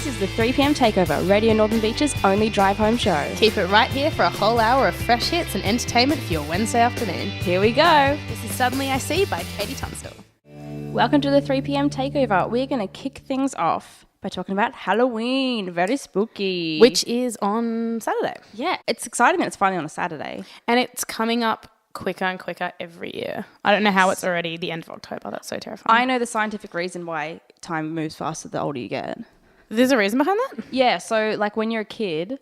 This is the 3 p.m. Takeover, Radio Northern Beach's only drive-home show. Keep it right here for a whole hour of fresh hits and entertainment for your Wednesday afternoon. Here we go. This is Suddenly I See by Katie Tunstall. Welcome to the 3 p.m. Takeover. We're going to kick things off by talking about Halloween. Very spooky. Which is on Saturday. Yeah, it's exciting that it's finally on a Saturday. And it's coming up quicker and quicker every year. I don't know how it's already the end of October. That's so terrifying. I know the scientific reason why time moves faster the older you get. There's a reason behind that? Yeah, so like when you're a kid,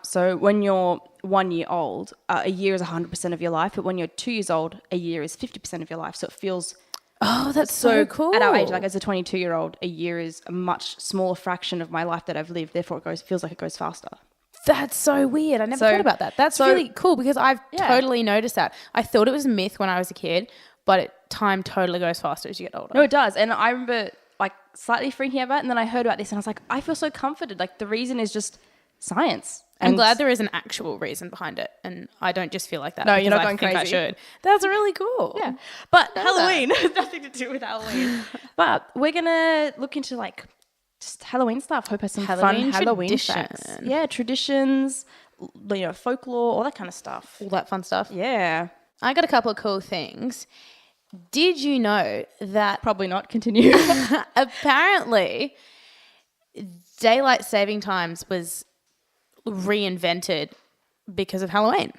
so when you're 1 year old, a year is 100% of your life, but when you're 2 years old, a year is 50% of your life. So it feels... Oh, that's so cool. At our age, like as a 22-year-old, a year is a much smaller fraction of my life that I've lived. Therefore, feels like it goes faster. That's so weird. I never thought about that. That's really cool because I've totally noticed that. I thought it was a myth when I was a kid, but time totally goes faster as you get older. No, it does. And I remember like slightly freaking out about it, and then I heard about this and I was like, I feel so comforted. Like the reason is just science. I'm glad there is an actual reason behind it, and I don't just feel like that. No, you're not going crazy. I should. That's really cool. Yeah, but Halloween has nothing to do with Halloween. But we're gonna look into like just Halloween stuff. Hope has some fun Halloween facts. Yeah, traditions, folklore, all that kind of stuff. All that fun stuff. Yeah, I got a couple of cool things. Did you know that? Probably not. Continue. Apparently, daylight saving times was reinvented because of Halloween.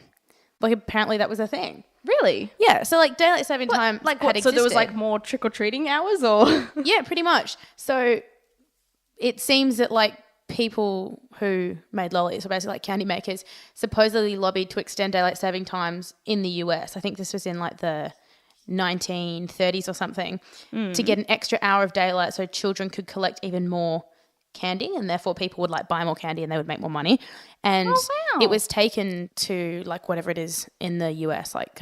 Like apparently that was a thing. Really? Yeah. So like daylight saving time like had what? So there was like more trick-or-treating hours or? Yeah, pretty much. So it seems that like people who made lollies, or basically like candy makers, supposedly lobbied to extend daylight saving times in the US. I think this was in like the 1930s or something, to get an extra hour of daylight so children could collect even more candy, and therefore people would like buy more candy and they would make more money. And it was taken to like whatever it is in the US, like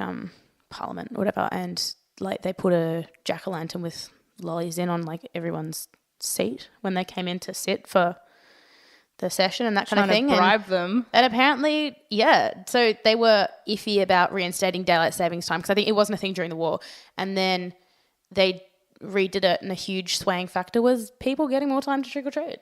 Parliament or whatever, and like they put a jack-o'-lantern with lollies in on like everyone's seat when they came in to sit for the session and that kind of thing. To bribe them. And apparently, so they were iffy about reinstating daylight savings time because I think it wasn't a thing during the war. And then they redid it, and a huge swaying factor was people getting more time to trick or treat.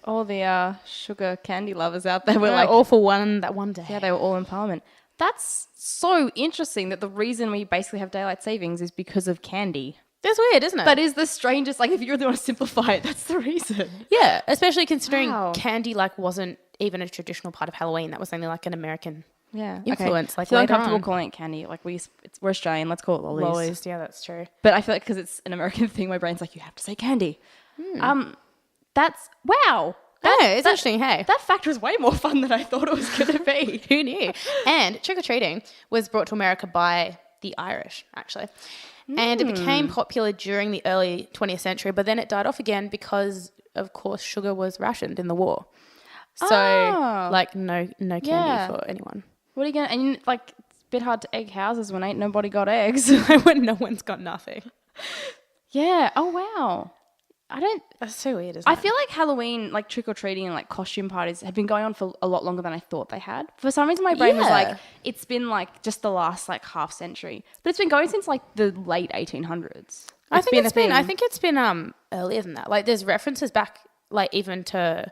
All the sugar candy lovers out there were like all for that one day. Yeah, they were all in Parliament. That's so interesting that the reason we basically have daylight savings is because of candy. That's weird, isn't it? That is the strangest, like if you really want to simplify it, that's the reason. Yeah, especially considering candy like wasn't even a traditional part of Halloween. That was only like an American influence. Okay. I feel uncomfortable calling it candy. Like we're Australian, let's call it lollies. Lollies, yeah, that's true. But I feel like because it's an American thing, my brain's like, you have to say candy. That's, wow. It's interesting, hey. That fact was way more fun than I thought it was going to be. Who knew? And trick-or-treating was brought to America by the Irish, actually. And it became popular during the early 20th century, but then it died off again because, of course, sugar was rationed in the war. So, like, no candy for anyone. What are you going to... And, like, it's a bit hard to egg houses when ain't nobody got eggs. When no one's got nothing. Yeah. Oh, wow. That's so weird, isn't it? I feel like Halloween, like trick-or-treating and like costume parties have been going on for a lot longer than I thought they had. For some reason, my brain was like, it's been like just the last like half century. But it's been going since like the late 1800s. I think it's been earlier than that. Like there's references back like even to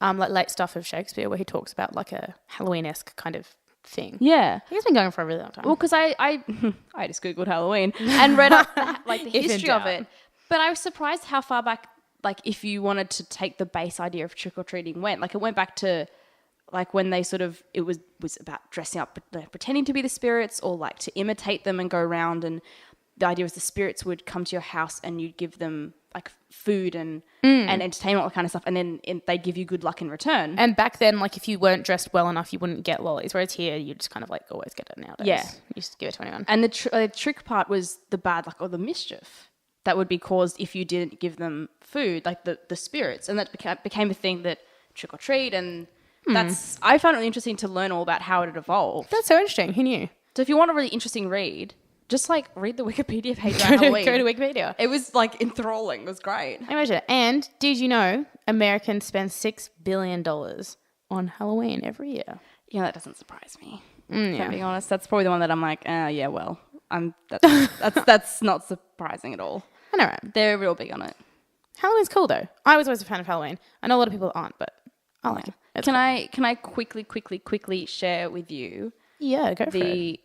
like late stuff of Shakespeare where he talks about like a Halloween-esque kind of thing. Yeah. I think it's been going for a really long time. Well, because I just Googled Halloween and read up the history of it. But I was surprised how far back, like if you wanted to take the base idea of trick-or-treating went. Like it went back to like when they sort of, it was about dressing up, pretending to be the spirits or like to imitate them and go around. And the idea was the spirits would come to your house and you'd give them like food and entertainment, all that kind of stuff. And then they'd give you good luck in return. And back then, like if you weren't dressed well enough, you wouldn't get lollies. Whereas here, you just kind of like always get it nowadays. Yeah. You just give it to anyone. And the trick part was the bad luck or the mischief that would be caused if you didn't give them food, like the spirits. And that became a thing that trick or treat. And I found it really interesting to learn all about how it had evolved. That's so interesting. Who knew? So if you want a really interesting read, just like read the Wikipedia page about Halloween. Go to Wikipedia. It was like enthralling. It was great. Imagine. And did you know Americans spend $6 billion on Halloween every year? Yeah, that doesn't surprise me. If I'm being honest, that's probably the one that I'm like, yeah, well, that's not surprising at all. I know, right? They're real big on it. Halloween's cool though. I was always a fan of Halloween. I know a lot of people aren't, but I like it. It's Can cool. I quickly share with you Yeah, go for it.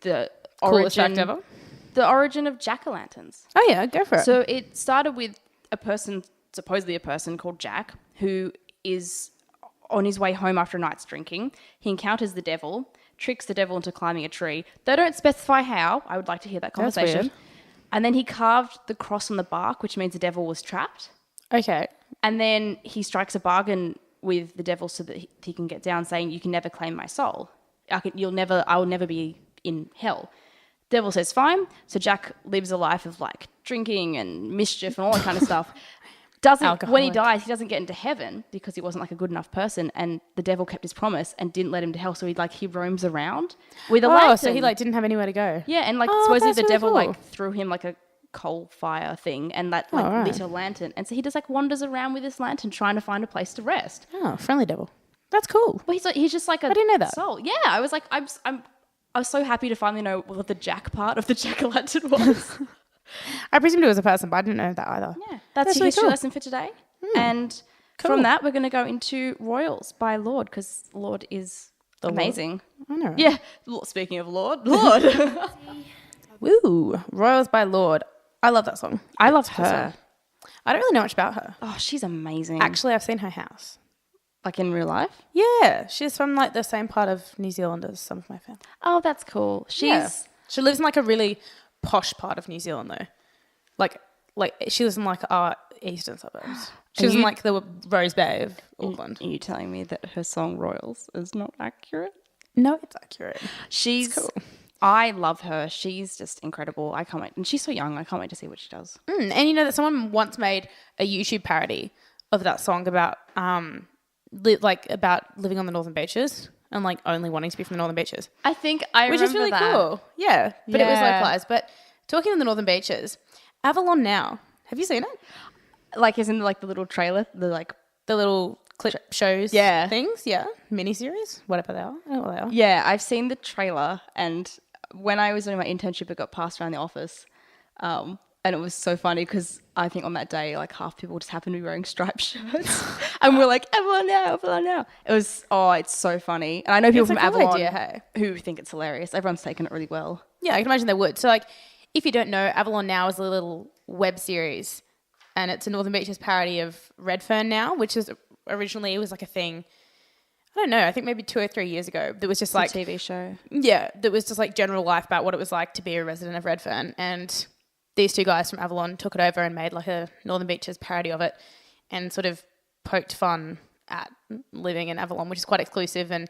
the Coolest fact origin ever. the origin of jack-o'-lanterns. Oh yeah, go for it. So it started with supposedly a person called Jack, who is on his way home after a night's drinking. He encounters the devil, tricks the devil into climbing a tree. They don't specify how. I would like to hear that That's conversation. weird. And then he carved the cross on the bark, which means the devil was trapped. Okay. And then he strikes a bargain with the devil so that he can get down, saying, "You can never claim my soul. I will never be in hell." Devil says, "Fine." So Jack lives a life of like drinking and mischief and all that kind of stuff. When he Alcoholic. dies, he doesn't get into heaven because he wasn't like a good enough person, and the devil kept his promise and didn't let him to hell. So he roams around with a lantern. So he like didn't have anywhere to go. Yeah, and like Oh, supposedly that's the really devil cool. like threw him like a coal fire thing and that like right. lit a lantern, and so he just like wanders around with this lantern trying to find a place to rest. Oh, friendly devil. That's cool. Well, he's just like a I didn't know that. soul. Yeah, I was like I was so happy to finally know what the Jack part of the jack-o'-lantern was. I presumed it was a person, but I didn't know that either. Yeah, that's your really history cool. lesson for today. And Cool. from that, we're going to go into Royals by Lord, because Lord is amazing. I know. Yeah. Speaking of Lord. Woo. Royals by Lord. I love that song. I love her. I don't really know much about her. Oh, she's amazing. Actually, I've seen her house. Like in real life? Yeah. She's from like the same part of New Zealand as some of my family. Oh, that's cool. She's She lives in like a really posh part of New Zealand though. Like she lives in like our eastern suburbs. She lives in like the Rose Bay of Auckland. Are you telling me that her song Royals is not accurate? No, it's accurate. She's cool. I love her. She's just incredible. I can't wait. And she's so young. I can't wait to see what she does. And you know that someone once made a YouTube parody of that song about about living on the Northern Beaches and like only wanting to be from the Northern Beaches. I think I Which remember is really that. cool. Yeah. But it was Yeah. localized. But talking of the Northern Beaches, Avalon Now. Have you seen it? Like isn't like the little trailer, the like The little clip shows Yeah. things? Yeah. Miniseries? Whatever they are. I don't know what they are. Yeah, I've seen the trailer, and when I was doing my internship, it got passed around the office, and it was so funny because I think on that day, like half people just happened to be wearing striped shirts, and we're like, Avalon now, Avalon now. It's so funny, and I know people It's a from cool Avalon idea, hey? who think it's hilarious. Everyone's taken it really well. Yeah, I can imagine they would. So, like, if you don't know, Avalon Now is a little web series, and it's a Northern Beaches parody of Redfern Now, which is originally, it was like a thing, I don't know, I think maybe 2 or 3 years ago, that was just like, It's a TV show. yeah, that was just like general life about what it was like to be a resident of Redfern. And these two guys from Avalon took it over and made like a Northern Beaches parody of it and sort of poked fun at living in Avalon, which is quite exclusive, and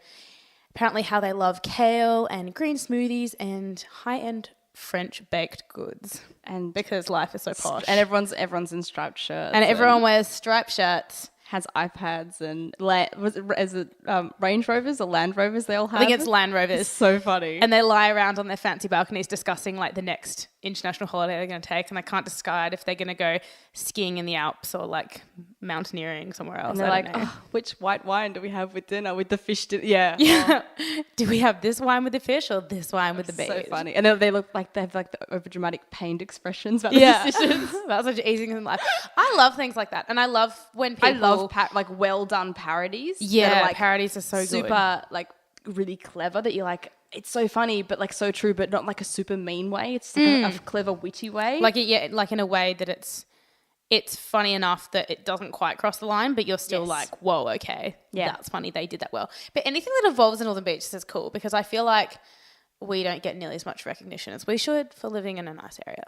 apparently how they love kale and green smoothies and high-end French baked goods. And Because life is so posh. and everyone's in striped shirts, And everyone wears striped shirts. has iPads and Range Rovers or Land Rovers? They all have. I think it's Land Rovers. It's so funny. And they lie around on their fancy balconies discussing like the next international holiday they're going to take, and they can't decide if they're going to go skiing in the Alps or like mountaineering somewhere else. And they're I like, don't know. oh, which white wine do we have with dinner with the fish? Yeah. Yeah. Do we have this wine with the fish or this wine with the beach? So funny. And they look like they have like the overdramatic pained expressions about Yeah. the decisions. That's such easy thing in life. I love things like that. And I love when people... I love like well done parodies. that Yeah, are, like parodies are so good. super like really clever that you're like, it's so funny, but like so true, but not like a super mean way. It's like a clever, witty way. Like, like in a way that it's funny enough that it doesn't quite cross the line, but you're still Yes. like, whoa, okay, Yeah. that's funny. They did that well. But anything that involves the Northern Beaches is cool because I feel like we don't get nearly as much recognition as we should for living in a nice area.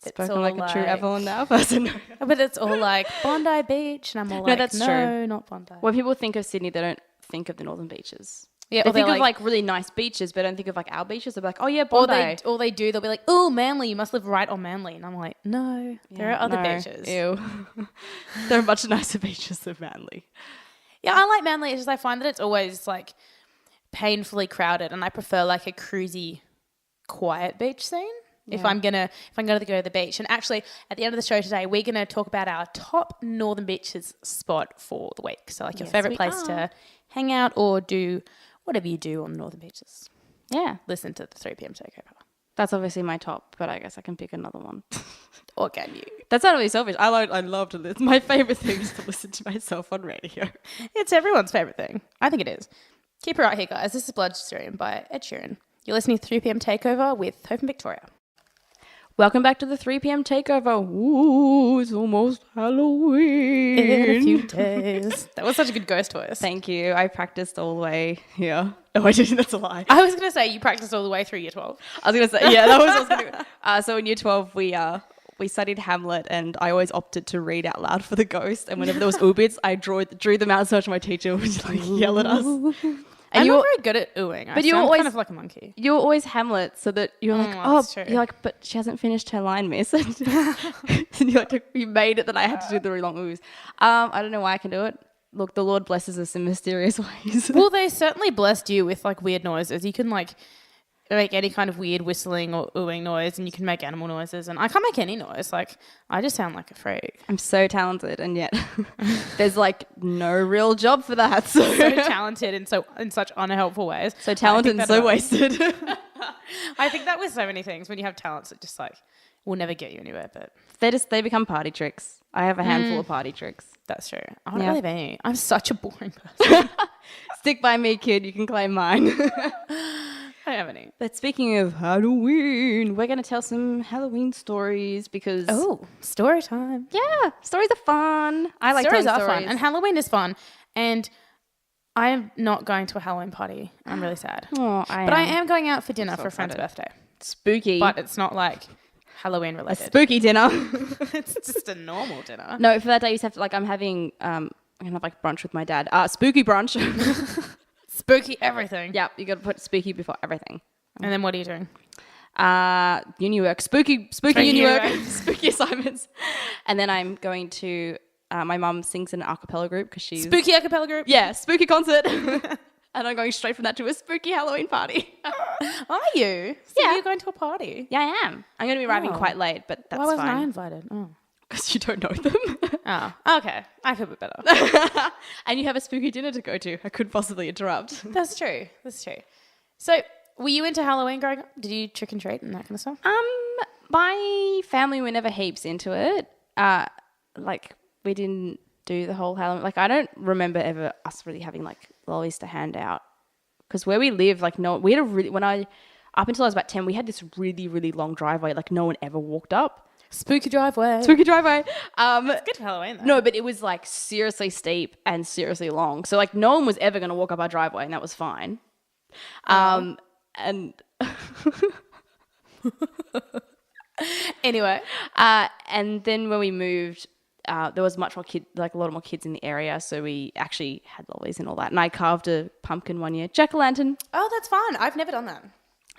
spoken like a true Avalon Now person. But it's all like Bondi Beach, and I'm all like, that's no, true. not Bondi. When people think of Sydney, they don't think of the Northern Beaches. Yeah, They or they're think of like really nice beaches, but don't think of like our beaches. They're like, oh yeah, Bondi. or they do. They'll be like, oh, Manly, you must live right on Manly, and I'm like, no, there are other beaches. Ew. There are much nicer beaches than Manly. Yeah, I like Manly. It's just I find that it's always like painfully crowded, and I prefer like a cruisy, quiet beach scene. Yeah. If I'm gonna go to the beach. And actually, at the end of the show today, we're gonna talk about our top Northern Beaches spot for the week. So like your Yes, favorite we place are. to hang out or do whatever you do on the Northern Beaches. Yeah. Listen to the 3 p.m. Takeover. That's obviously my top, but I guess I can pick another one. Or can you? That's not really selfish. I love to listen. My favorite thing is to listen to myself on radio. It's everyone's favorite thing. I think it is. Keep it right here, guys. This is Bloodstream by Ed Sheeran. You're listening to 3 p.m. Takeover with Hope and Victoria. Welcome back to the 3 p.m. Takeover. Ooh, it's almost Halloween. In a few days. That was such a good ghost voice. Thank you. I practiced all the way here. Oh, I didn't. That's a lie. I was going to say you practiced all the way through year 12. I was going to say, yeah, that was what I was going to So in year 12, we studied Hamlet, and I always opted to read out loud for the ghost. And whenever there was ooh-bits, I drew them out so much my teacher would just yell at us. And I'm not very good at oohing. But you're always kind of like a monkey. You're always Hamlet, so that you're like, you're like, but she hasn't finished her line, miss. And you're like, you made it that I had to do the really long oohs. I don't know why I can do it. Look, the Lord blesses us in mysterious ways. Well, they certainly blessed you with like weird noises. You can like make any kind of weird whistling or oohing noise, and you can make animal noises, and I can't make any noise. Like, I just sound like a freak. I'm so talented, and yet there's like no real job for that. So talented in such unhelpful ways. So talented and so wasted. I think that with so many things, when you have talents, it just like will never get you anywhere. But they become party tricks. I have a handful of party tricks. That's true. I don't really have any. I'm such a boring person. Stick by me, kid. You can claim mine. I don't have any. But speaking of Halloween, we're going to tell some Halloween stories because... Oh, story time. Yeah, stories are fun. I like stories telling are stories. fun. And Halloween is fun. And I am not going to a Halloween party. I'm really sad. Oh, I am going out for dinner for a friend's birthday. Spooky. But it's not like Halloween related. A spooky dinner. It's just a normal dinner. No, for that day you have to, like, I'm having, I'm going to have like brunch with my dad. Spooky brunch. Spooky everything. Yep, you got to put spooky before everything. And then what are you doing? Uni work, spooky uni work, spooky assignments. And then I'm going to, my mum sings in an a cappella group because she's... Spooky a cappella group? Yeah, spooky concert. And I'm going straight from that to a spooky Halloween party. Are you? So yeah. you're going to a party? Yeah, I am. I'm going to be arriving quite late, but that's fine. Why wasn't I invited? Oh. Because you don't know them. Oh, okay. I could be better. And you have a spooky dinner to go to. I couldn't possibly interrupt. That's true. So, were you into Halloween growing up? Did you trick and treat and that kind of stuff? My family were never heaps into it. Like, we didn't do the whole Halloween. Like, I don't remember ever us really having, like, lollies to hand out. Because where we live, like, we had a really... Up until I was about 10, we had this really, really long driveway. Like, no one ever walked up. Spooky driveway. It's good for Halloween, though. No, but it was, like, seriously steep and seriously long. So, like, no one was ever going to walk up our driveway, and that was fine. And... Anyway. And then when we moved, there was a lot more kids in the area, so we actually had lollies and all that. And I carved a pumpkin one year. Jack-o'-lantern. Oh, that's fun. I've never done that.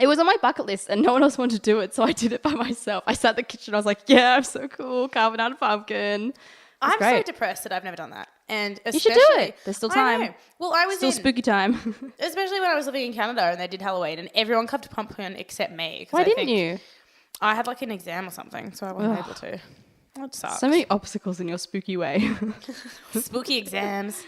It was on my bucket list and no one else wanted to do it, so I did it by myself. I sat in the kitchen, I was like, yeah, I'm so cool, carving out a pumpkin. I'm so depressed that I've never done that. And you should do it. There's still time. I know. Well, I was still spooky time. Especially when I was living in Canada and they did Halloween and everyone carved a pumpkin except me. Why didn't you? I had like an exam or something, so I wasn't able to. That sucks. So many obstacles in your spooky way. Spooky exams.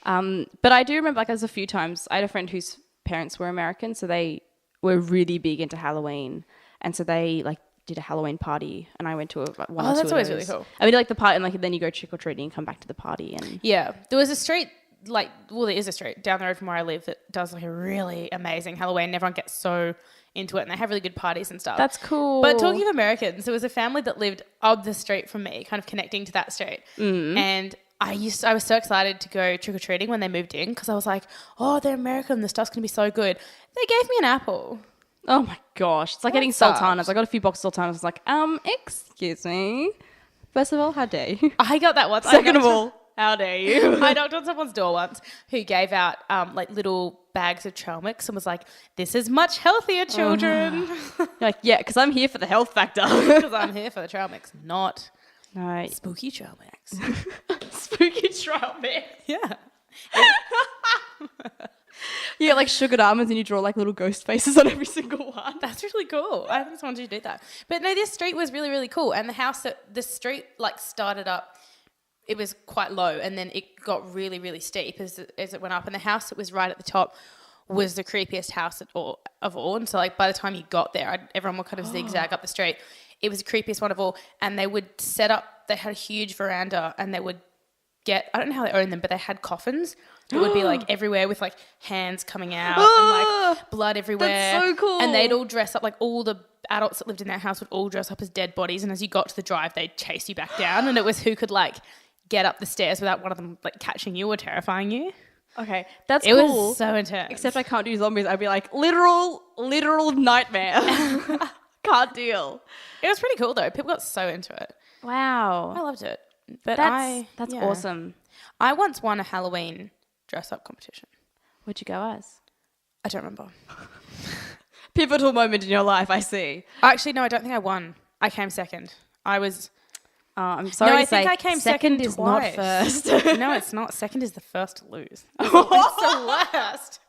But I do remember, like, there's a few times, I had a friend whose parents were American, so they were really big into Halloween, and so they like did a Halloween party, and I went to one or two of those. Oh, that's always really cool. I mean, like the party, and like then you go trick or treating and come back to the party, and yeah, there was a street there is a street down the road from where I live that does like a really amazing Halloween. And everyone gets so into it, and they have really good parties and stuff. That's cool. But talking of Americans, there was a family that lived up the street from me, kind of connecting to that street, and I was so excited to go trick-or-treating when they moved in because I was like, oh, they're American. The stuff's going to be so good. They gave me an apple. Oh, my gosh. It's like getting sultanas. I got a few boxes of sultanas. I was like, excuse me. First of all, how dare you? I got that once. Second of all, how dare you? I knocked on someone's door once who gave out like little bags of trail mix and was like, this is much healthier, children. You're like, yeah, because I'm here for the health factor. Because I'm here for the trail mix, not... No. Spooky trail mix. Spooky trail mix. Yeah. You get like sugared almonds and you draw like little ghost faces on every single one. That's really cool. I just wanted to do that. But no, this street was really, really cool. And the street like started up, it was quite low and then it got really, really steep as it went up. And the house that was right at the top was the creepiest house of all. And so like by the time you got there, everyone would kind of zigzag up the street. It was the creepiest one of all. And they would set up, they had a huge veranda and they would I don't know how they owned them, but they had coffins that would be like everywhere with like hands coming out and like blood everywhere. That's so cool. And they'd all dress up, like all the adults that lived in that house would all dress up as dead bodies. And as you got to the drive, they'd chase you back down. And it was who could like get up the stairs without one of them like catching you or terrifying you. Okay, that's It cool. was so intense. Except I can't do zombies. I'd be like, literal nightmare. Can't deal. It was pretty cool though. People got so into it. Wow. I loved it. But that's yeah. awesome. I once won a Halloween dress-up competition. What'd you go as? I don't remember. Pivotal moment in your life, I see. Actually, no, I don't think I won. I came second. I'm sorry to say, think I came second is twice. not first. No, it's not. Second is the first to lose. It's the worst.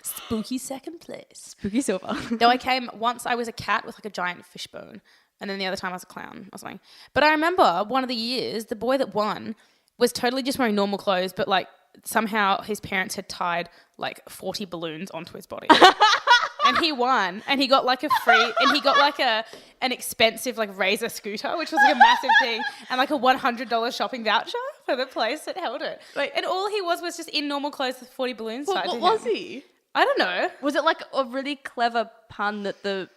Spooky second place. Spooky silver. No, I came once. I was a cat with like a giant fishbone, and then the other time I was a clown or something. But I remember one of the years, the boy that won was totally just wearing normal clothes, but like somehow his parents had tied like 40 balloons onto his body. And he won, and he got like an expensive like Razor scooter, which was like a massive thing, and like a $100 shopping voucher for the place that held it. Wait. And all he was just in normal clothes with 40 balloons tied to What him. was he? I don't know. Was it like a really clever pun that the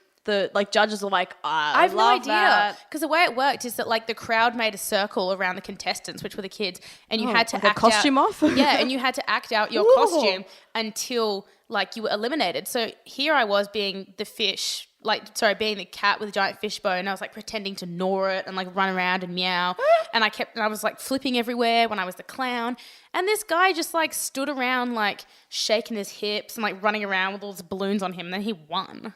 like judges were like, I have no love idea. that. Because the way it worked is that like the crowd made a circle around the contestants, which were the kids, and you had to like a act costume out, off? Yeah, and you had to act out your Ooh. costume until like you were eliminated. So here I was being the being the cat with a giant fishbone. And I was like pretending to gnaw it and like run around and meow. And I was like flipping everywhere when I was the clown. And this guy just like stood around like shaking his hips and like running around with all these balloons on him. And then he won.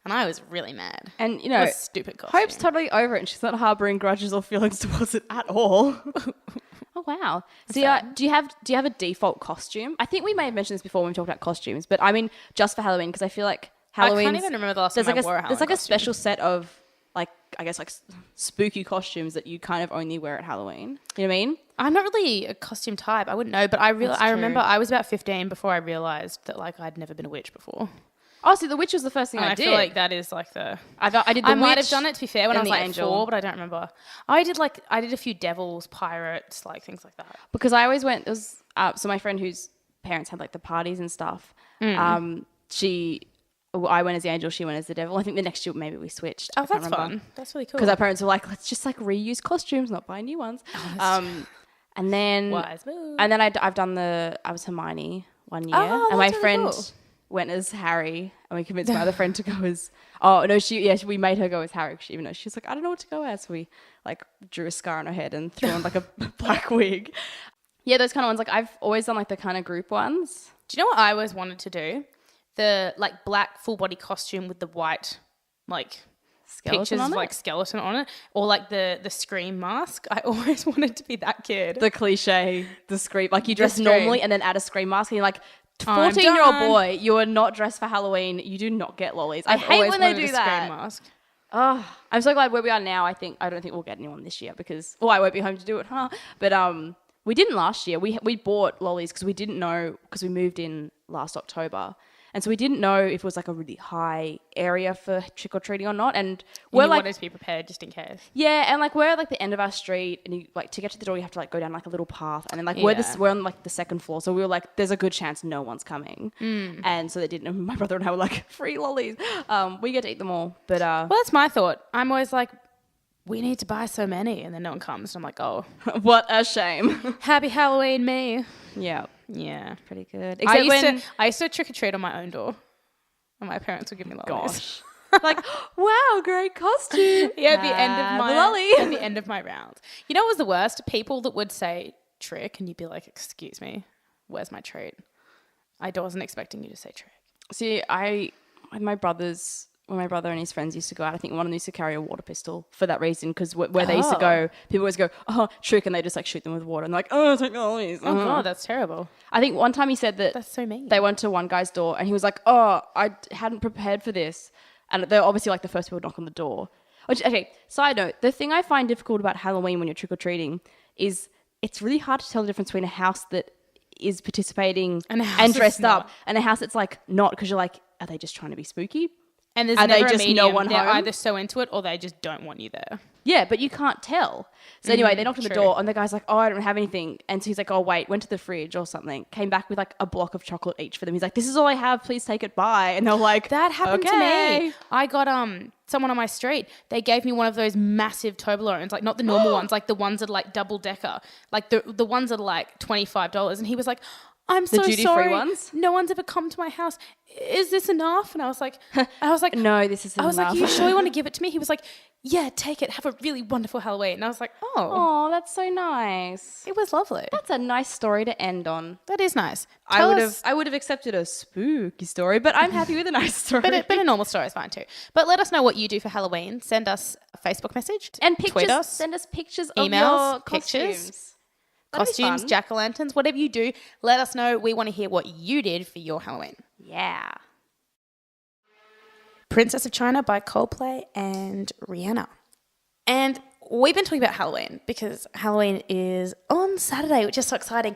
And I was really mad. And, you know, What a stupid costume. Hope's totally over it and she's not harboring grudges or feelings towards it at all. Oh, wow. So, do you have a default costume? I think we may have mentioned this before when we talked about costumes, but I mean, just for Halloween, because I feel like Halloween. I can't even remember the last time I wore a Halloween There's like a costume. special set of, like, I guess, like spooky costumes that you kind of only wear at Halloween. You know what I mean? I'm not really a costume type. I wouldn't know, but I remember I was about 15 before I realised that like I'd never been a witch before. Oh, see, the witch was the first thing And I I did. feel like that is like the... I did the I might have witch done it, to be fair, when I and was the like angel. 4, but I don't remember. I did a few devils, pirates, like things like that. Because I always went, so my friend whose parents had like the parties and stuff, I went as the angel, she went as the devil. I think the next year maybe we switched. Oh, that's fun. That's really cool. Because our parents were like, let's just like reuse costumes, not buy new ones. And then Wise move. And then I was Hermione one year, Oh, and my that's really friend cool. went as Harry, and we convinced my other friend to go as. We made her go as Harry, even though she's like, I don't know what to go as. So we like drew a scar on her head and threw on like a black wig. Yeah, those kind of ones. Like I've always done like the kind of group ones. Do you know what I always wanted to do? The like black full body costume with the white like Skeleton pictures on of it? like skeleton on it, or like the Scream mask. I always wanted to be that kid. The cliche, the Scream. Like you dress Scream. normally and then add a Scream mask, and you're like, I'm 14-year-old done. boy, you are not dressed for Halloween. You do not get lollies. I I've hate always when they wanted do a that. Scream mask. Oh, I'm so glad where we are now. I don't think we'll get anyone this year because, I won't be home to do it, huh? But we didn't last year. We bought lollies because we didn't know, because we moved in last October. And so we didn't know if it was like a really high area for trick-or-treating or not. And we're You like, wanted to be prepared just in case. yeah, and like we're at like the end of our street, and you like to get to the door, you have to like go down like a little path, and then like we're on like the second floor, so we were like, there's a good chance no one's coming, and so they didn't. And my brother and I were like, free lollies. We get to eat them all, but Well, that's my thought. I'm always like, we need to buy so many, and then no one comes. And I'm like, oh, what a shame. happy Halloween, me. Yeah, Yeah. pretty good. I Except used to trick or treat on my own door, and my parents would give me lollies. gosh, like wow, great costume. Yeah, at the end of Have my a lolly. at the end of my round. You know what was the worst? People that would say trick, and you'd be like, "Excuse me, where's my treat?" I wasn't expecting you to say trick. See, when my brother and his friends used to go out, I think one of them used to carry a water pistol for that reason, because where they used to go, people always go, oh, trick, and they just like shoot them with water, and they're like, oh, take lollies. Oh god, that's terrible. I think one time he said that That's so mean. they went to one guy's door, and he was like, oh, I hadn't prepared for this. And they're obviously like the first people to knock on the door. Okay, side note, the thing I find difficult about Halloween when you're trick-or-treating is it's really hard to tell the difference between a house that is participating And a house and it's dressed up, not. and a house it's like not, because you're like, are they just trying to be spooky? And there's Are they never just a medium. no one They're home? either so into it or they just don't want you there. Yeah, but you can't tell. So anyway, they knocked on the true. door, and the guy's like, oh, I don't have anything. And so he's like, oh, wait, went to the fridge or something, came back with like a block of chocolate each for them. He's like, this is all I have, please take it by. And they're like, That happened okay. to me. I got someone on my street. They gave me one of those massive Toblerones, like not the normal ones, like the ones that are like double decker, like the ones that are like $25. And he was like, I'm so duty-free sorry. ones? No one's ever come to my house. Is this enough? And I was like, No, this isn't I was like, enough. are you sure you want to give it to me? He was like, yeah, take it. Have a really wonderful Halloween. And I was like, oh, Oh, that's so nice. it was lovely. That's a nice story to end on. That is nice. I would have accepted a spooky story, but I'm happy with a nice story. But a normal story is fine too. But let us know what you do for Halloween. Send us a Facebook message. and pictures, Tweet us. send us pictures emails, of your pictures, costumes. That'd be Costumes, fun. jack-o'-lanterns, whatever you do, let us know. We want to hear what you did for your Halloween. Yeah. Princess of China by Coldplay and Rihanna. And we've been talking about Halloween because Halloween is on Saturday, which is so exciting.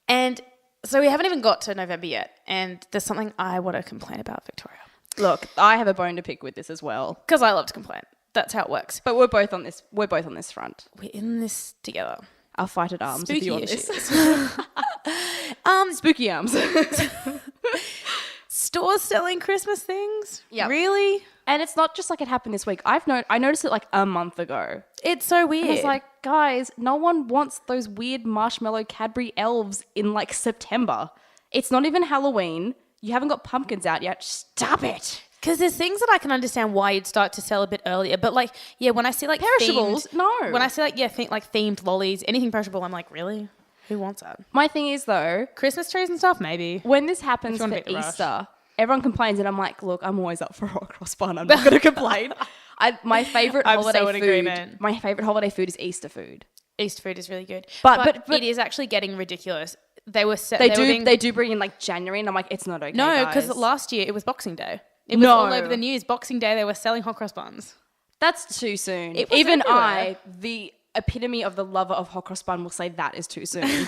And so we haven't even got to November yet. And there's something I want to complain about, Victoria. Look, I have a bone to pick with this as well. Because I love to complain. That's how it works. But we're both on this. We're both on this front. We're in this together. I'll fight at arms with you on Spooky this. Spooky arms. Stores selling Christmas things? Yep. Really? And it's not just like it happened this week. I noticed it like a month ago. It's so weird. It's like, guys, no one wants those weird marshmallow Cadbury elves in like September. It's not even Halloween. You haven't got pumpkins out yet. Stop it. because there's things that I can understand why you'd start to sell a bit earlier. But like, yeah, when I see like Perishables, no. When I see like, yeah, think like themed lollies, anything perishable, I'm like, really? Who wants that? My thing is though, Christmas trees and stuff, maybe. when this happens If you for wanna beat the rush. Easter, everyone complains and I'm like, look, I'm always up for a hot cross bun. I'm not going to complain. My favorite I'm holiday so in food. agreement. My favorite holiday food is Easter food. Easter food is really good. But it is actually getting ridiculous. They do bring in like January and I'm like, it's not okay. No, because guys. last year it was Boxing Day. It was all over the news. Boxing Day, they were selling hot cross buns. That's too soon. It was Even everywhere. I, the epitome of the lover of hot cross bun, will say that is too soon.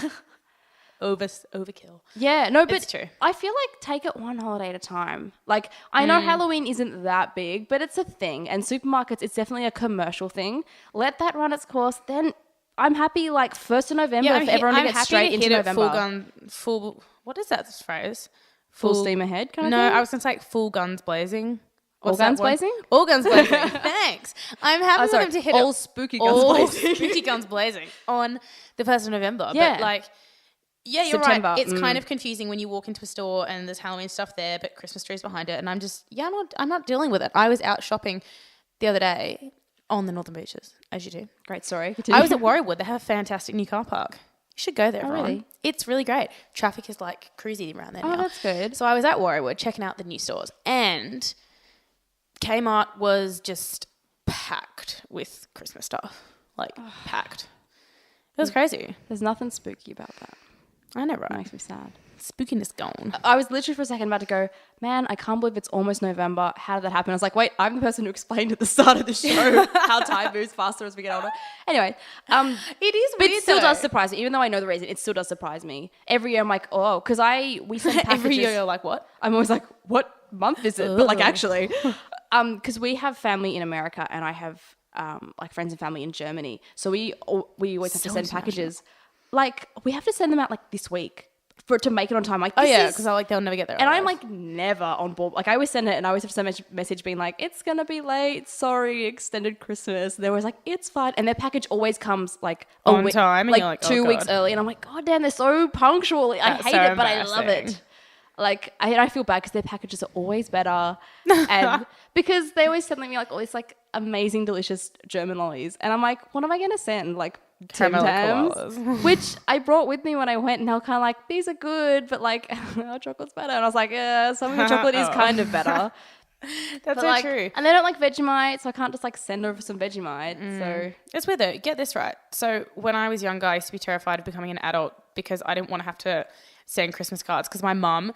Overkill. Yeah, no, but It's true. I feel like take it one holiday at a time. Like, I know Halloween isn't that big, but it's a thing. And supermarkets, it's definitely a commercial thing. Let that run its course. Then I'm happy, like, 1st of November, if everyone I'm gets happy straight to into hit it November. what is that phrase? Full steam ahead kind of No, thing? I was going to say like full guns blazing. All What's that guns one? blazing? All guns blazing. Thanks. I'm happy for them to hit all it. spooky guns All blazing. spooky guns blazing on the 1st of November. Yeah. But like, yeah, you're September, right. It's kind of confusing when you walk into a store and there's Halloween stuff there, but Christmas trees behind it. And I'm just, I'm not dealing with it. I was out shopping the other day on the Northern Beaches, as you do. Great story. I was at Warriewood. They have a fantastic new car park. You should go there, everyone. really? It's really great. Traffic is like cruisy around there now. Oh, that's good. So I was at Warriewood checking out the new stores, and Kmart was just packed with Christmas stuff. Like, packed. It was crazy. There's nothing spooky about that. I know, It right? makes me sad. Spookiness gone. I was literally for a second about to go, man, I can't believe it's almost November. How did that happen? I was like, wait, I'm the person who explained at the start of the show how time moves faster as we get older. Anyway, It is but weird, it still though. does surprise me. Even though I know the reason, it still does surprise me. Every year I'm like, oh, because we send packages. Every year you're like, what? I'm always like, what month is it? But like actually, because we have family in America and I have like friends and family in Germany. So we always have to So send international. packages. Like we have to send them out like this week for it to make it on time. Like, Oh, this yeah, is- because like they'll never get there. and I'm otherwise. like never on board. Like I always send it and I always have some message being like, it's going to be late. Sorry, extended Christmas. And they're always like, it's fine. And their package always comes like On time, and like you're like, oh, 2 weeks God. early. And I'm like, God damn, they're so punctual. I That's hate so it, but I love embarrassing. it. Like I feel bad because their packages are always better. And because they always send me like all these like amazing, delicious German lollies. And I'm like, what am I going to send? Like Tim Caramel Tams, koalas. which I brought with me when I went, and they were kind of like, these are good, but like our chocolate's better. And I was like, yeah, some of your chocolate is kind of better. That's But so like, true. and they don't like Vegemite, so I can't just like send over some Vegemite. So It's weird though. Get this right. So when I was younger, I used to be terrified of becoming an adult because I didn't want to have to send Christmas cards because my mum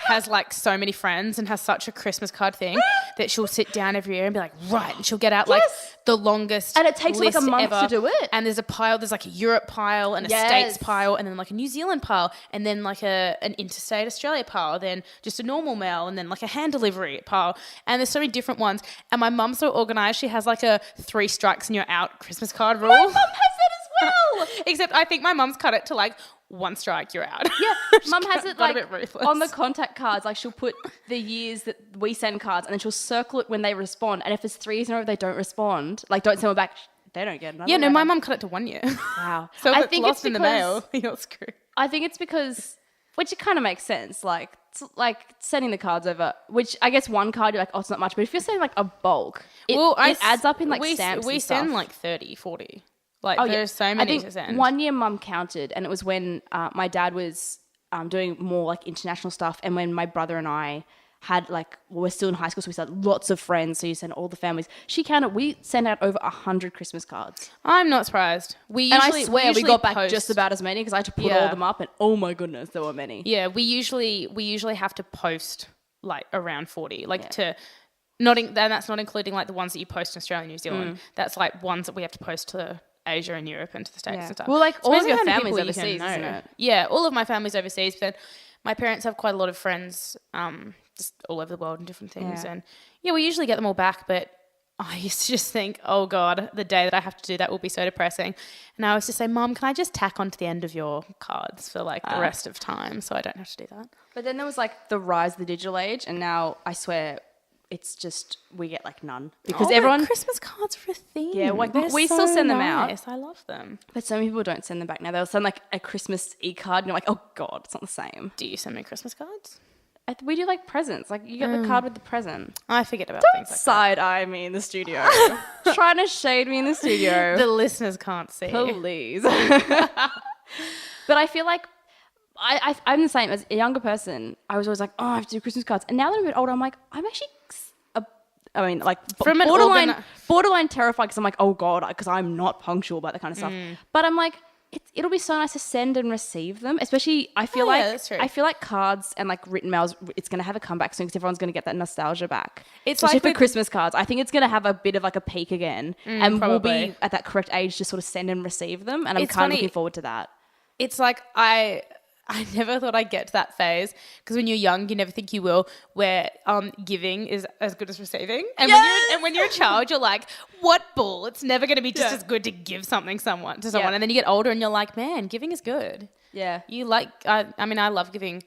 has like so many friends and has such a Christmas card thing that she'll sit down every year and be like, right, and she'll get out like the longest and it takes like a month ever. to do it. And there's like a Europe pile and a States pile and then like a New Zealand pile and then like an interstate Australia pile, then just a normal mail and then like a hand delivery pile. And there's so many different ones. And my mum's so organised. She has like a 3 strikes and you're out Christmas card rule. My mum has that as well. Except I think my mum's cut it to like 1 strike, you're out. Yeah, mum has it Got a like bit ruthless. on the contact cards, like she'll put the years that we send cards and then she'll circle it when they respond. And if it's 3 years in a row they don't respond, like don't send them back, they don't get another. Yeah, no, letter. my mum cut it to 1 year. Wow. So if I it's think lost in the mail, you're screwed. I think it's because, which it kind of makes sense, like sending the cards over, which I guess one card you're like, oh, it's not much. But if you're sending like a bulk, it adds up in like stamps We and stuff. send like 30, 40. Like there's so many to send. One year mum counted and it was when my dad was doing more like international stuff and when my brother and I had we're still in high school, so we had lots of friends, so you send all the families. She counted, we sent out over 100 Christmas cards. I'm not surprised. And I swear we got back just about as many because I had to put all them up and oh my goodness, there were many. Yeah, we usually have to post like around 40, and that's not including like the ones that you post in Australia and New Zealand. That's like ones that we have to post to Asia and Europe and to the States and stuff. Well, like all of It's your amazing how many family's people you can overseas, know. isn't it? Yeah, all of my family's overseas, but then my parents have quite a lot of friends just all over the world and different things. Yeah. And yeah, we usually get them all back, but I used to just think, oh God, the day that I have to do that will be so depressing. And I was just say, Mum, can I just tack onto the end of your cards for like the rest of time so I don't have to do that? But then there was like the rise of the digital age and now I swear it's just we get like none because everyone Christmas cards are a thing. Yeah, like They're we so still send them out. nice. I love them. But some people don't send them back now. They'll send like a Christmas e-card and you're like, oh God, it's not the same. Do you send me Christmas cards? We do like presents. Like you get the card with the present. I forget about Don't things like that. side-eye me in the studio. Trying to shade me in the studio. The listeners can't see. Please. But I feel like I'm the same. As a younger person, I was always like, oh, I have to do Christmas cards. And now that I'm a bit older, I'm like, I'm actually... From borderline terrified because I'm like, oh God, because I'm not punctual about that kind of stuff. But I'm like, it'll be so nice to send and receive them. Especially, I feel like cards and like written mails, it's going to have a comeback soon because everyone's going to get that nostalgia back. Especially for Christmas cards. I think it's going to have a bit of like a peak again. And probably. we'll be at that correct age to sort of send and receive them. And I'm kind of looking forward to that. It's like I never thought I'd get to that phase because when you're young, you never think you will, where giving is as good as receiving. And when you're a child, you're like, what bull? It's never going to be just as good to give something to someone. And then you get older and you're like, man, giving is good. Yeah. I love giving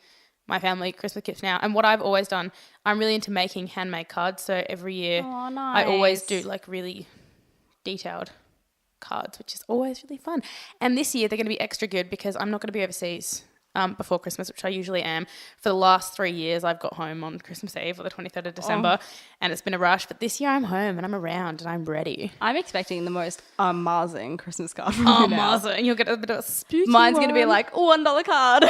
my family Christmas gifts now. And what I've always done, I'm really into making handmade cards. So every year I always do like really detailed cards, which is always really fun. And this year they're going to be extra good because I'm not going to be overseas before Christmas, which I usually am. For the last 3 years, I've got home on Christmas Eve or the 23rd of December, and it's been a rush. But this year I'm home and I'm around and I'm ready. I'm expecting the most amazing Christmas card from you now. Amazing. And you'll get a bit of a spooky Mine's one. going to be like $1 card.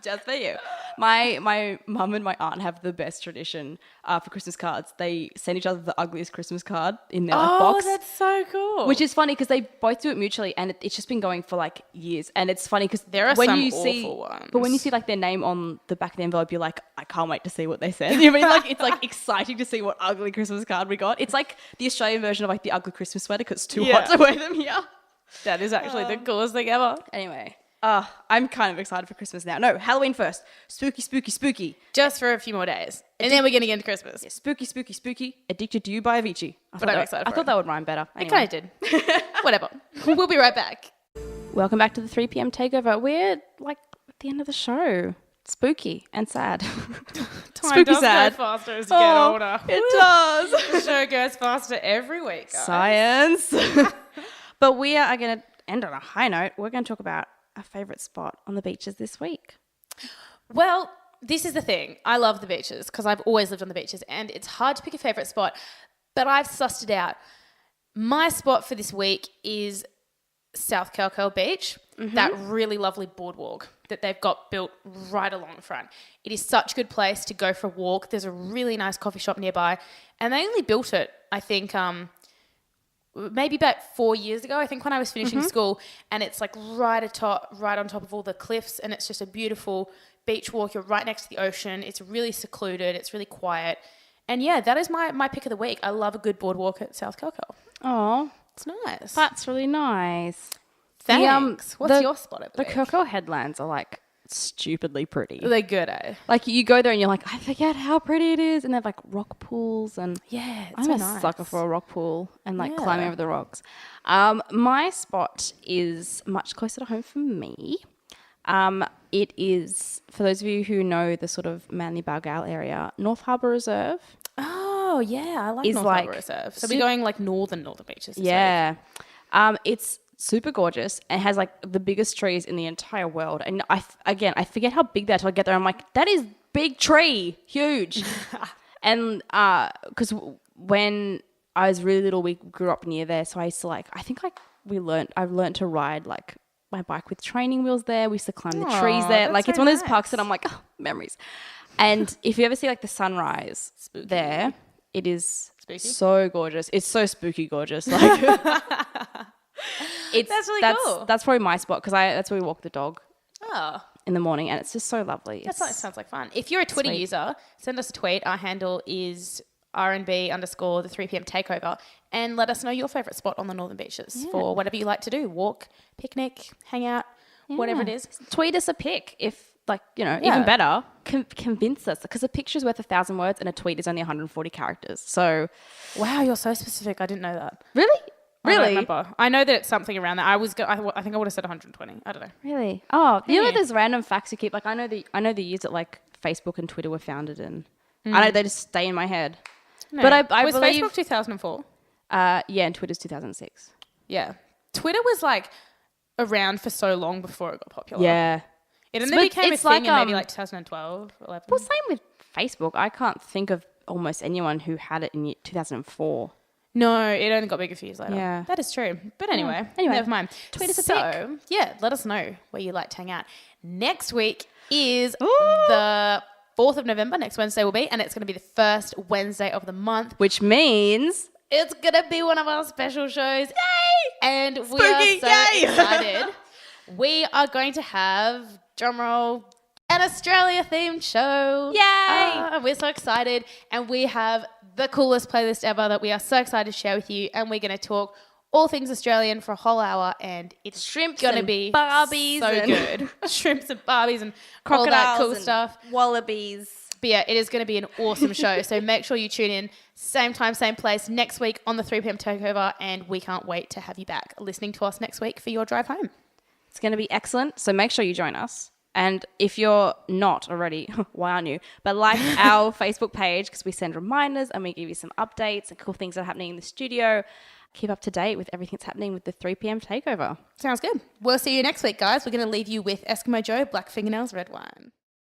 Just for you. My mum and my aunt have the best tradition for Christmas cards. They send each other the ugliest Christmas card in their box. Oh, that's so cool. Which is funny because they both do it mutually and it's just been going for like years. And it's funny because there are some awful ones. But when you see like their name on the back of the envelope, you're like, I can't wait to see what they said. You know what I mean? Like it's like exciting to see what ugly Christmas card we got. It's like the Australian version of like the ugly Christmas sweater because it's too hot to wear them here. That is actually the coolest thing ever. Anyway. I'm kind of excited for Christmas now. No, Halloween first. Spooky, spooky, spooky. Just for a few more days. And then we're going to get into Christmas. Yeah, spooky, spooky, spooky. Addicted to You by Avicii. But I'm excited for I thought that would rhyme better. It kind of did. Whatever. We'll be right back. Welcome back to the 3 p.m. Takeover. We're like at the end of the show. Spooky and sad. Time does go faster as you get older. It does. The show goes faster every week, guys. Science. But we are going to end on a high note. We're going to talk about our favourite spot on the beaches this week. Well, this is the thing. I love the beaches because I've always lived on the beaches and it's hard to pick a favourite spot, but I've sussed it out. My spot for this week is South Kalkal Beach, that really lovely boardwalk that they've got built right along the front. It is such a good place to go for a walk. There's a really nice coffee shop nearby and they only built it, I think, maybe about 4 years ago, I think, when I was finishing school, and it's like right on top of all the cliffs, and it's just a beautiful beach walk. You're right next to the ocean. It's really secluded. It's really quiet. And yeah, that is my pick of the week. I love a good boardwalk at South Kelco. Oh, It's nice. that's really nice. Thanks. What's your spot of the The week? Kelco headlands are like stupidly pretty. They're good, eh? Like you go there and you're like, I forget how pretty it is, and they have like rock pools, and Yeah, it's I'm so a nice. sucker for a rock pool and like Yeah. climbing over the rocks. My spot is much closer to home for me. It is, for those of you who know the sort of Manly Balgowlah area, North Harbour Reserve. Oh, yeah. I like Is North like Harbour Reserve. So we're going like northern beaches this week. Yeah. It's super gorgeous and has like the biggest trees in the entire world. And I forget how big they are till I get there. I'm like, that is big tree, huge. And because when I was really little, we grew up near there. So I used to I've learned to ride like my bike with training wheels there. We used to climb the trees there. that's Like it's so one of those nice. parks that I'm like, oh, memories. And if you ever see like the sunrise there, it is Spooky? so gorgeous. It's so spooky gorgeous. Like That's really cool. That's probably my spot because that's where we walk the dog Oh, in the morning, and it's just so lovely. sounds like fun. If you're a Twitter Sweet. user, send us a tweet. Our handle is RNB_ the 3 p.m. takeover, and let us know your favourite spot on the Northern Beaches for whatever you like to do. Walk, picnic, hang out, whatever it is. Tweet us a pic if, like, Yeah. even better, convince us, because a picture's worth 1,000 words and a tweet is only 140 characters. So Wow, you're so specific. I didn't know that. really, I don't remember. I know that it's something around that. I think I would have said 120. I don't know. really. Oh, you know, Yeah. there's random facts you keep. Like I know the years that like Facebook and Twitter were founded, and I know they just stay in my head. No. But I was believe, Facebook 2004? and Twitter's 2006. Yeah. Twitter was like around for so long before it got popular. Yeah. It But only became a it's thing like, in maybe like 2012, 11. Well, same with Facebook. I can't think of almost anyone who had it in 2004. No, it only got bigger a few years later. Yeah. That is true. But anyway, Anyway, never mind. tweet us a So, yeah, let us know where you like to hang out. Next week is the 4th of November. Next Wednesday will be, and it's going to be the first Wednesday of the month. Which means It's going to be one of our special shows. Yay! And we Spooky, are so yay! excited. We are going to have, drumroll, an Australia-themed show. Yay! We're so excited. And we have the coolest playlist ever that we are so excited to share with you. And we're going to talk all things Australian for a whole hour. And it's Shrimps going to and be Barbies so and- good. Shrimps and Barbies and all that cool and stuff. wallabies. But yeah, it is going to be an awesome show. So make sure you tune in, same time, same place, next week on the 3 p.m. Takeover. And we can't wait to have you back listening to us next week for your drive home. It's going to be excellent. So make sure you join us. And if you're not already, why aren't you? But like our Facebook page, because we send reminders and we give you some updates and cool things that are happening in the studio. Keep up to date with everything that's happening with the 3 p.m. Takeover. Sounds good. We'll see you next week, guys. We're going to leave you with Eskimo Joe, Black Fingernails, Red Wine.